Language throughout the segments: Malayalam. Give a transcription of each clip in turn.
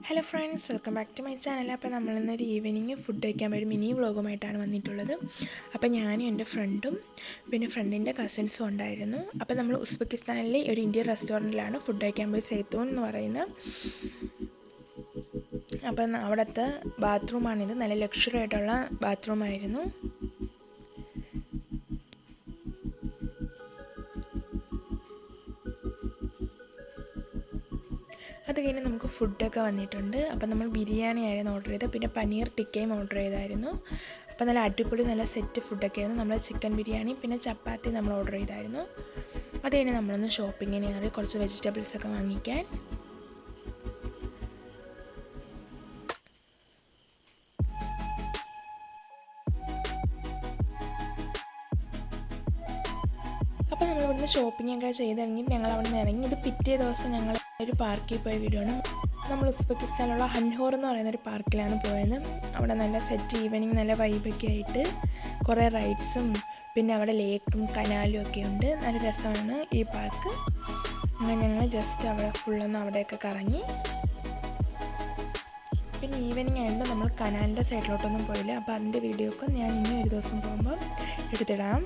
Hello friends, welcome back to my channel. അപ്പോൾ നമ്മളിന്നൊരു ഈവനിങ് ഫുഡ് കഴിക്കാൻ ഒരു മിനി വ്ളോഗുമായിട്ടാണ് വന്നിട്ടുള്ളത്. അപ്പോൾ ഞാനും എൻ്റെ ഫ്രണ്ടും പിന്നെ ഫ്രണ്ടിൻ്റെ കസിൻസും ഉണ്ടായിരുന്നു. അപ്പോൾ നമ്മൾ ഉസ്ബെക്കിസ്ഥാനിലെ ഒരു ഇന്ത്യൻ റെസ്റ്റോറൻറ്റിലാണ് ഫുഡ് കഴിക്കാൻ പോയി, സൈത്തൂൺ എന്ന് പറയുന്നത്. അപ്പം അവിടുത്തെ ബാത്റൂമാണിത്. നല്ല ലക്ഷറി ആയിട്ടുള്ള ബാത്റൂമായിരുന്നു. അത് കഴിഞ്ഞ് നമുക്ക് ഫുഡൊക്കെ വന്നിട്ടുണ്ട്. അപ്പം നമ്മൾ ബിരിയാണി ആയിരുന്നു ഓർഡർ ചെയ്തത്, പിന്നെ പനീർ ടിക്കയും ഓർഡർ ചെയ്തായിരുന്നു. അപ്പം നല്ല അടിപൊളി നല്ല സെറ്റ് ഫുഡൊക്കെ ആയിരുന്നു. നമ്മൾ ചിക്കൻ ബിരിയാണി പിന്നെ ചപ്പാത്തി നമ്മൾ ഓർഡർ ചെയ്തായിരുന്നു. അത് കഴിഞ്ഞ് നമ്മളൊന്ന് ഷോപ്പിങ്ങിന് കയറി കുറച്ച് വെജിറ്റബിൾസൊക്കെ വാങ്ങിക്കാൻ. അപ്പോൾ നമ്മൾ ഇവിടുന്ന് ഷോപ്പിങ്ങൊക്കെ ചെയ്തിറങ്ങി ഞങ്ങൾ അവിടെ നിന്ന് ഇറങ്ങി. ഇത് പിറ്റേ ദിവസം ഞങ്ങൾ ഒരു പാർക്കിൽ പോയ വീഡിയോ ആണ്. നമ്മൾ ഉസ്ബെക്കിസ്ഥാനിലുള്ള ഹൻഹോർ എന്ന് പറയുന്നൊരു പാർക്കിലാണ് പോയത്. അവിടെ നല്ല സെറ്റ് ഈവനിങ് നല്ല വൈബൊക്കെ ആയിട്ട് കുറേ റൈഡ്സും പിന്നെ അവിടെ ലേക്കും കനാലും ഒക്കെ ഉണ്ട്. നല്ല രസമാണ് ഈ പാർക്ക്. അങ്ങനെ ഞങ്ങൾ ജസ്റ്റ് അവിടെ ഫുള്ളൊന്ന് അവിടെയൊക്കെ കറങ്ങി. പിന്നെ ഈവനിങ് ആയതുകൊണ്ട് നമ്മൾ കനാലിൻ്റെ സൈഡിലോട്ടൊന്നും പോയില്ല. അപ്പോൾ അതിൻ്റെ വീഡിയോ ഒക്കെ ഞാൻ ഇനി ഒരു ദിവസം പോകുമ്പോൾ എടുത്തിടാം.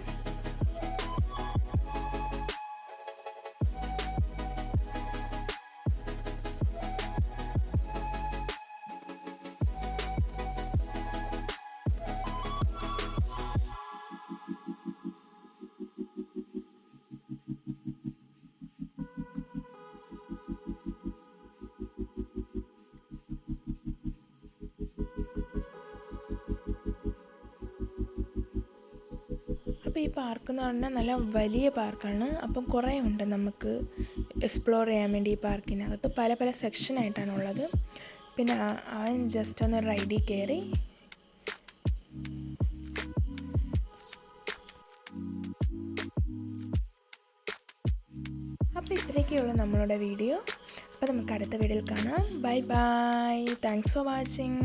അപ്പോൾ ഈ പാർക്ക് എന്ന് പറഞ്ഞാൽ നല്ല വലിയ പാർക്കാണ്. അപ്പം കുറേ ഉണ്ട് നമുക്ക് എക്സ്പ്ലോർ ചെയ്യാൻ വേണ്ടി. ഈ പാർക്കിനകത്ത് പല പല സെക്ഷനായിട്ടാണുള്ളത്. പിന്നെ അവൻ ജസ്റ്റ് ഒന്ന് റൈഡിൽ കയറി. അപ്പോൾ ഇത്രയൊക്കെയുള്ളൂ നമ്മളുടെ വീഡിയോ. അപ്പോൾ നമുക്ക് അടുത്ത വീഡിയോയിൽ കാണാം. Bye bye, thanks for watching.